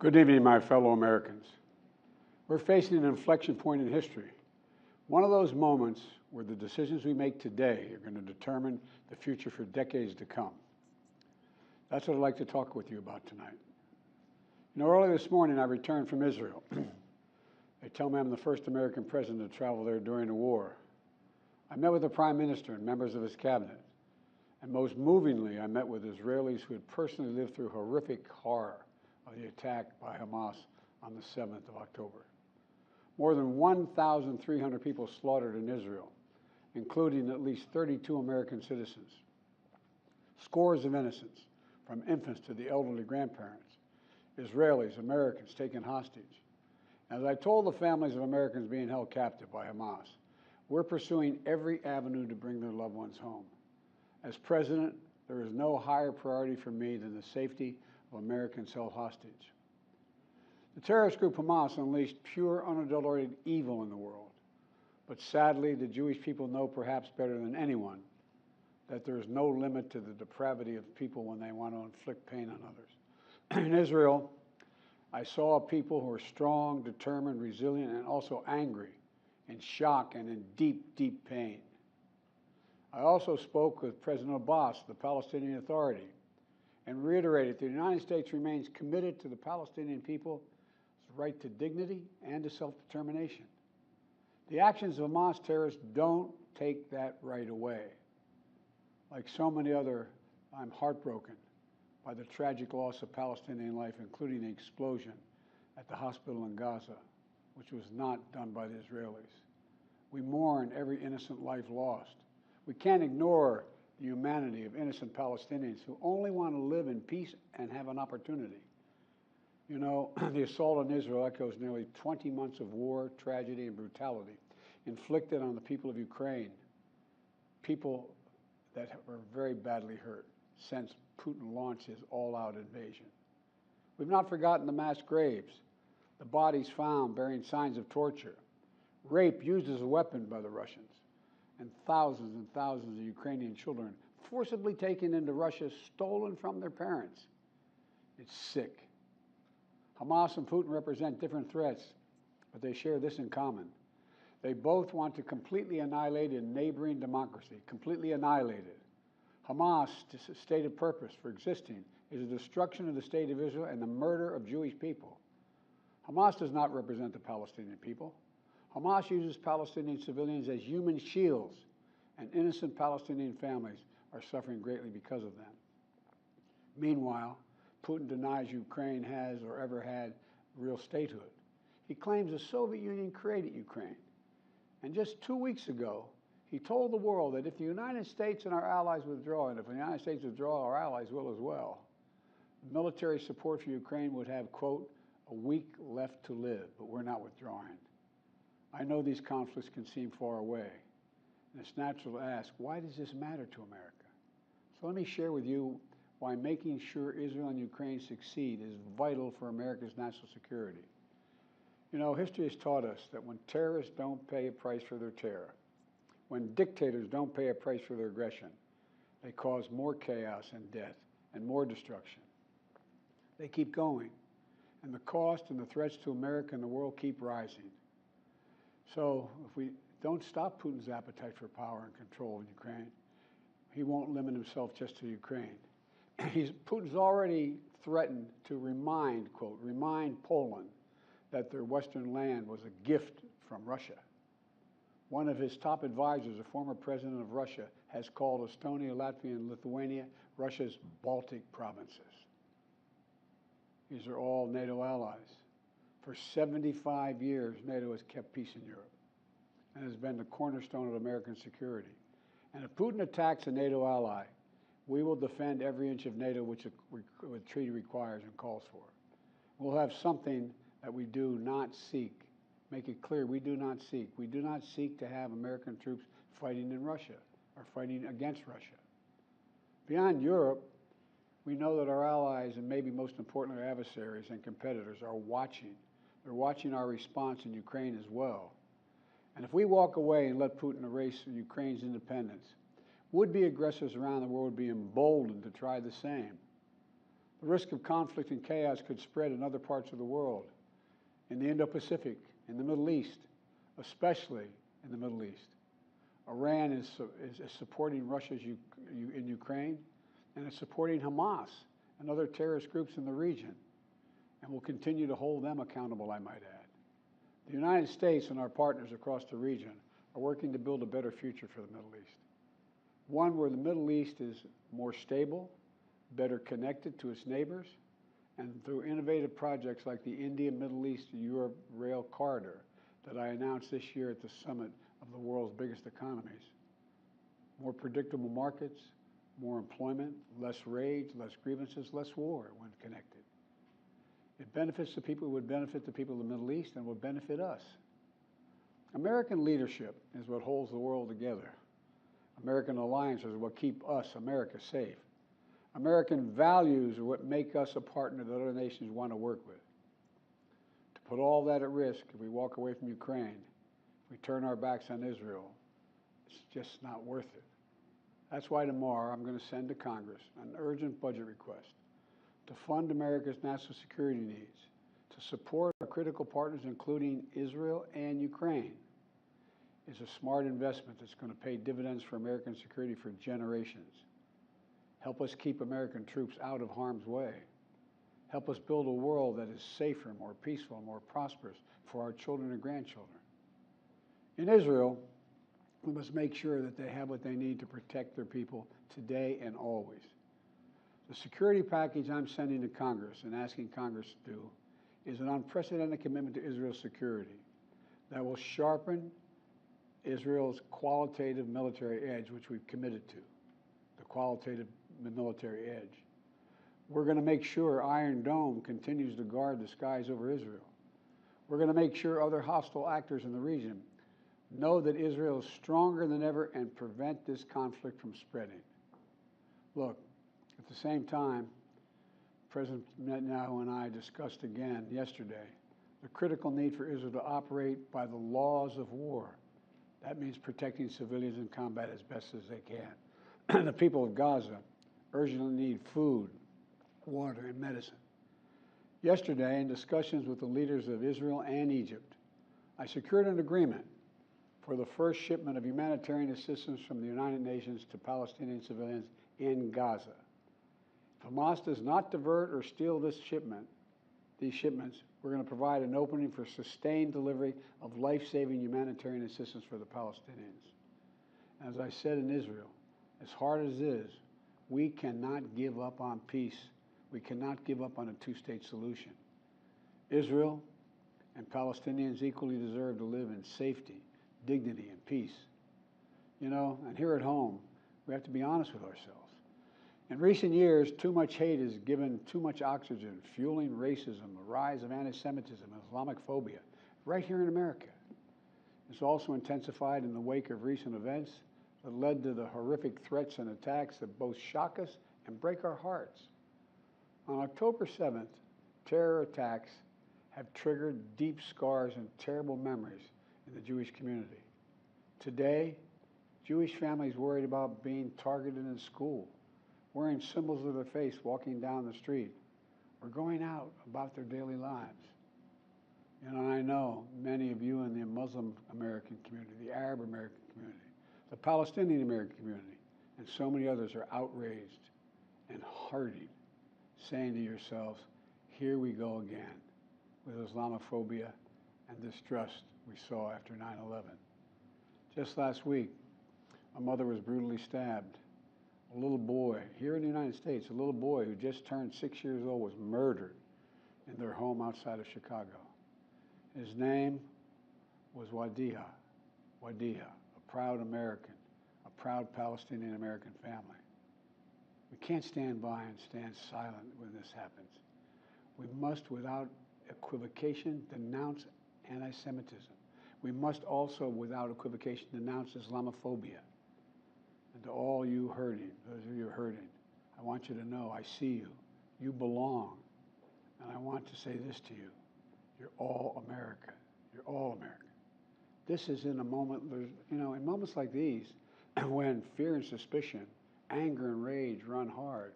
Good evening, my fellow Americans. We're facing an inflection point in history, one of those moments where the decisions we make today are going to determine the future for decades to come. That's what I'd like to talk with you about tonight. Early this morning, I returned from Israel. They tell me I'm the first American president to travel there during the war. I met with the Prime Minister and members of his cabinet. And most movingly, I met with Israelis who had personally lived through horrific horror of the attack by Hamas on the 7th of October. More than 1,300 people slaughtered in Israel, including at least 32 American citizens. Scores of innocents, from infants to the elderly grandparents, Israelis, Americans taken hostage. As I told the families of Americans being held captive by Hamas, we're pursuing every avenue to bring their loved ones home. As president, there is no higher priority for me than the safety of Americans held hostage. The terrorist group Hamas unleashed pure, unadulterated evil in the world. But sadly, the Jewish people know perhaps better than anyone that there is no limit to the depravity of people when they want to inflict pain on others. In Israel, I saw people who were strong, determined, resilient, and also angry, in shock and in deep, deep pain. I also spoke with President Abbas, the Palestinian Authority, and reiterated that the United States remains committed to the Palestinian people's right to dignity and to self-determination. The actions of Hamas terrorists don't take that right away. Like so many other, I'm heartbroken by the tragic loss of Palestinian life, including the explosion at the hospital in Gaza, which was not done by the Israelis. We mourn every innocent life lost. We can't ignore the humanity of innocent Palestinians who only want to live in peace and have an opportunity. The assault on Israel echoes nearly 20 months of war, tragedy, and brutality inflicted on the people of Ukraine, people that were very badly hurt since Putin launched his all-out invasion. We've not forgotten the mass graves, the bodies found bearing signs of torture, rape used as a weapon by the Russians, and thousands of Ukrainian children forcibly taken into Russia, stolen from their parents. It's sick. Hamas and Putin represent different threats, but they share this in common. They both want to completely annihilate a neighboring democracy, completely annihilate it. Hamas' stated purpose for existing is the destruction of the state of Israel and the murder of Jewish people. Hamas does not represent the Palestinian people. Hamas uses Palestinian civilians as human shields, and innocent Palestinian families are suffering greatly because of them. Meanwhile, Putin denies Ukraine has or ever had real statehood. He claims the Soviet Union created Ukraine. And just 2 weeks ago, he told the world that if the United States and our allies withdraw, and if the United States withdraw, our allies will as well, military support for Ukraine would have, quote, a week left to live, but we're not withdrawing. I know these conflicts can seem far away, and it's natural to ask, why does this matter to America? So let me share with you why making sure Israel and Ukraine succeed is vital for America's national security. History has taught us that when terrorists don't pay a price for their terror, when dictators don't pay a price for their aggression, they cause more chaos and death and more destruction. They keep going, and the cost and the threats to America and the world keep rising. So if we don't stop Putin's appetite for power and control in Ukraine, he won't limit himself just to Ukraine. Putin's already threatened to remind Poland that their Western land was a gift from Russia. One of his top advisors, a former president of Russia, has called Estonia, Latvia, and Lithuania Russia's Baltic provinces. These are all NATO allies. For 75 years, NATO has kept peace in Europe and has been the cornerstone of American security. And if Putin attacks a NATO ally, we will defend every inch of NATO which the treaty requires and calls for. We'll have something that we do not seek. Make it clear, we do not seek. We do not seek to have American troops fighting in Russia or fighting against Russia. Beyond Europe, we know that our allies, and maybe most importantly our adversaries and competitors, are watching. They're watching our response in Ukraine as well. And if we walk away and let Putin erase Ukraine's independence, would-be aggressors around the world would be emboldened to try the same. The risk of conflict and chaos could spread in other parts of the world, in the Indo-Pacific, in the Middle East, especially in the Middle East. Iran is supporting Russia in Ukraine, and it's supporting Hamas and other terrorist groups in the region, and will continue to hold them accountable, I might add. The United States and our partners across the region are working to build a better future for the Middle East, one where the Middle East is more stable, better connected to its neighbors, and through innovative projects like the India-Middle East-Europe Rail Corridor that I announced this year at the summit of the world's biggest economies. More predictable markets, more employment, less rage, less grievances, less war when connected. It benefits the people who would benefit the people of the Middle East and would benefit us. American leadership is what holds the world together. American alliances are what keep us, America, safe. American values are what make us a partner that other nations want to work with. To put all that at risk, if we walk away from Ukraine, if we turn our backs on Israel, it's just not worth it. That's why tomorrow I'm going to send to Congress an urgent budget request to fund America's national security needs, to support our critical partners, including Israel and Ukraine. It's a smart investment that's going to pay dividends for American security for generations. Help us keep American troops out of harm's way. Help us build a world that is safer, more peaceful, more prosperous for our children and grandchildren. In Israel, we must make sure that they have what they need to protect their people today and always. The security package I'm sending to Congress and asking Congress to do is an unprecedented commitment to Israel's security that will sharpen Israel's qualitative military edge, which we've committed to, the qualitative military edge. We're going to make sure Iron Dome continues to guard the skies over Israel. We're going to make sure other hostile actors in the region know that Israel is stronger than ever and prevent this conflict from spreading. Look, at the same time, President Netanyahu and I discussed again yesterday the critical need for Israel to operate by the laws of war. That means protecting civilians in combat as best as they can. The people of Gaza urgently need food, water, and medicine. Yesterday, in discussions with the leaders of Israel and Egypt, I secured an agreement for the first shipment of humanitarian assistance from the United Nations to Palestinian civilians in Gaza. If Hamas does not divert or steal these shipments, we're going to provide an opening for sustained delivery of life-saving humanitarian assistance for the Palestinians. As I said in Israel, as hard as it is, we cannot give up on peace. We cannot give up on a two-state solution. Israel and Palestinians equally deserve to live in safety, dignity, and peace. You know, and here at home, we have to be honest with ourselves. In recent years, too much hate has given too much oxygen, fueling racism, the rise of anti-Semitism, and Islamophobia, right here in America. It's also intensified in the wake of recent events that led to the horrific threats and attacks that both shock us and break our hearts. On October 7th, terror attacks have triggered deep scars and terrible memories in the Jewish community. Today, Jewish families worried about being targeted in school, wearing symbols of their faith walking down the street, or going out about their daily lives. And I know many of you in the Muslim American community, the Arab American community, the Palestinian American community, and so many others are outraged and hurting, saying to yourselves, here we go again with Islamophobia and distrust we saw after 9/11. Just last week, a mother was brutally stabbed. A little boy, here in the United States, a little boy who just turned 6 years old was murdered in their home outside of Chicago. His name was Wadiha, a proud American, a proud Palestinian American family. We can't stand by and stand silent when this happens. We must, without equivocation, denounce anti-Semitism. We must also, without equivocation, denounce Islamophobia. And to all you hurting, those of you hurting, I want you to know I see you. You belong. And I want to say this to you. You're all America. You're all America. This is in a moment, you know, in moments like these, when fear and suspicion, anger and rage run hard,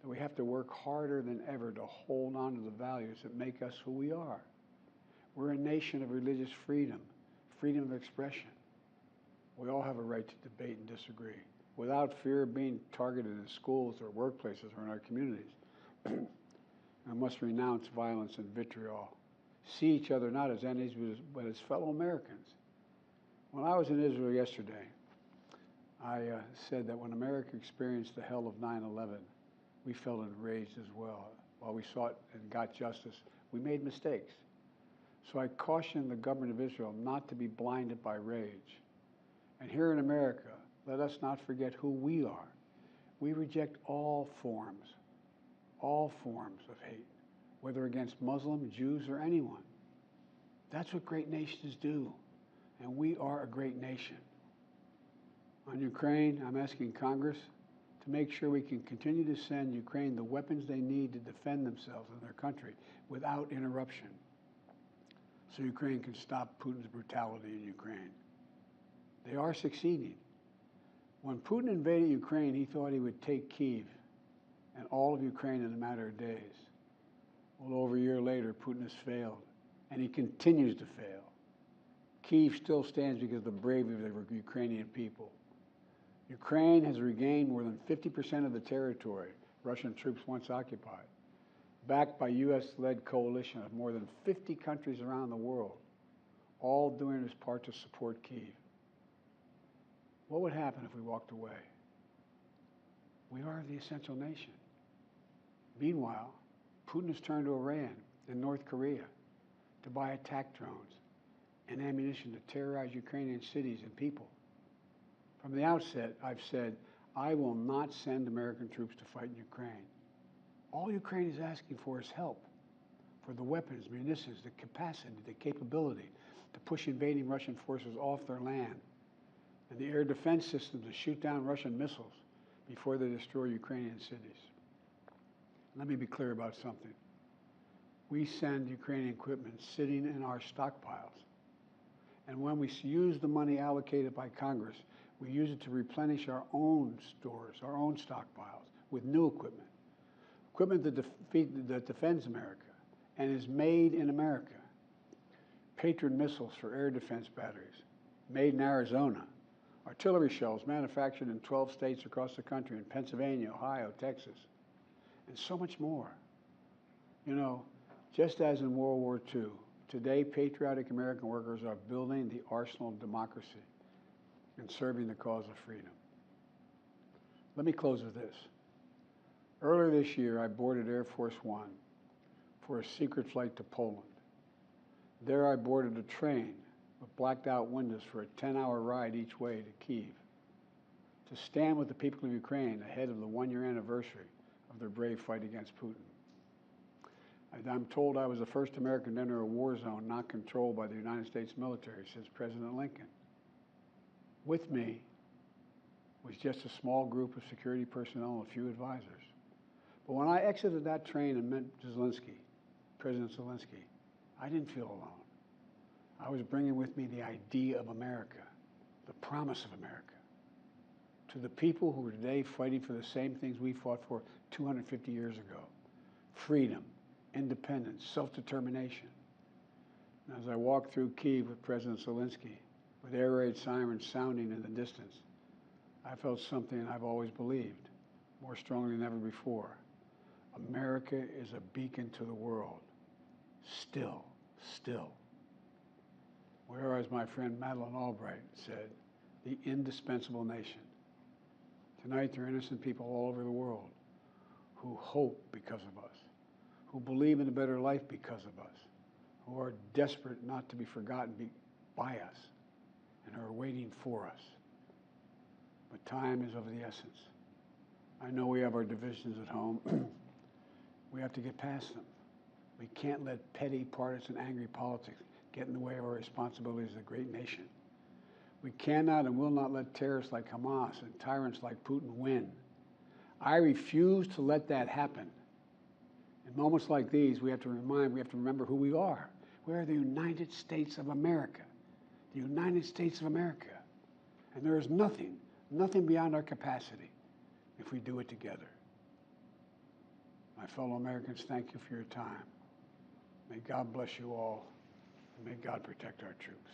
that we have to work harder than ever to hold on to the values that make us who we are. We're a nation of religious freedom, freedom of expression. We all have a right to debate and disagree without fear of being targeted in schools or workplaces or in our communities. We must renounce violence and vitriol. See each other not as enemies, but as fellow Americans. When I was in Israel yesterday, I said that when America experienced the hell of 9/11, we felt enraged as well. While we sought and got justice, we made mistakes. So I cautioned the government of Israel not to be blinded by rage. And here in America, let us not forget who we are. We reject all forms of hate, whether against Muslims, Jews, or anyone. That's what great nations do, and we are a great nation. On Ukraine, I'm asking Congress to make sure we can continue to send Ukraine the weapons they need to defend themselves and their country without interruption, so Ukraine can stop Putin's brutality in Ukraine. They are succeeding. When Putin invaded Ukraine, he thought he would take Kyiv and all of Ukraine in a matter of days. Well, over a year later, Putin has failed, and he continues to fail. Kyiv still stands because of the bravery of the Ukrainian people. Ukraine has regained more than 50% of the territory Russian troops once occupied, backed by U.S.-led coalition of more than 50 countries around the world, all doing its part to support Kyiv. What would happen if we walked away? We are the essential nation. Meanwhile, Putin has turned to Iran and North Korea to buy attack drones and ammunition to terrorize Ukrainian cities and people. From the outset, I've said, I will not send American troops to fight in Ukraine. All Ukraine is asking for is help, for the weapons, munitions, the capacity, the capability to push invading Russian forces off their land, and the air defense system to shoot down Russian missiles before they destroy Ukrainian cities. Let me be clear about something. We send Ukrainian equipment sitting in our stockpiles. And when we use the money allocated by Congress, we use it to replenish our own stores, our own stockpiles with new equipment. Equipment that defends America and is made in America. Patriot missiles for air defense batteries, made in Arizona. Artillery shells manufactured in 12 states across the country, in Pennsylvania, Ohio, Texas, and so much more. You know, just as in World War II, today patriotic American workers are building the arsenal of democracy and serving the cause of freedom. Let me close with this. Earlier this year, I boarded Air Force One for a secret flight to Poland. There I boarded a train with blacked out windows for a 10-hour ride each way to Kyiv, to stand with the people of Ukraine ahead of the one-year anniversary of their brave fight against Putin. I'm told I was the first American to enter a war zone not controlled by the United States military since President Lincoln. With me was just a small group of security personnel and a few advisors. But when I exited that train and met Zelensky, President Zelensky, I didn't feel alone. I was bringing with me the idea of America, the promise of America, to the people who are today fighting for the same things we fought for 250 years ago: freedom, independence, self-determination. And as I walked through Kyiv with President Zelensky, with air raid sirens sounding in the distance, I felt something I've always believed, more strongly than ever before. America is a beacon to the world. Still. Where, as my friend Madeleine Albright said, the indispensable nation. Tonight, there are innocent people all over the world who hope because of us, who believe in a better life because of us, who are desperate not to be forgotten by us, and are waiting for us. But time is of the essence. I know we have our divisions at home. We have to get past them. We can't let petty, partisan, angry politics get in the way of our responsibilities as a great nation. We cannot and will not let terrorists like Hamas and tyrants like Putin win. I refuse to let that happen. In moments like these, we have to remember who we are. We are the United States of America. The United States of America. And there is nothing beyond our capacity if we do it together. My fellow Americans, thank you for your time. May God bless you all, and may God protect our troops.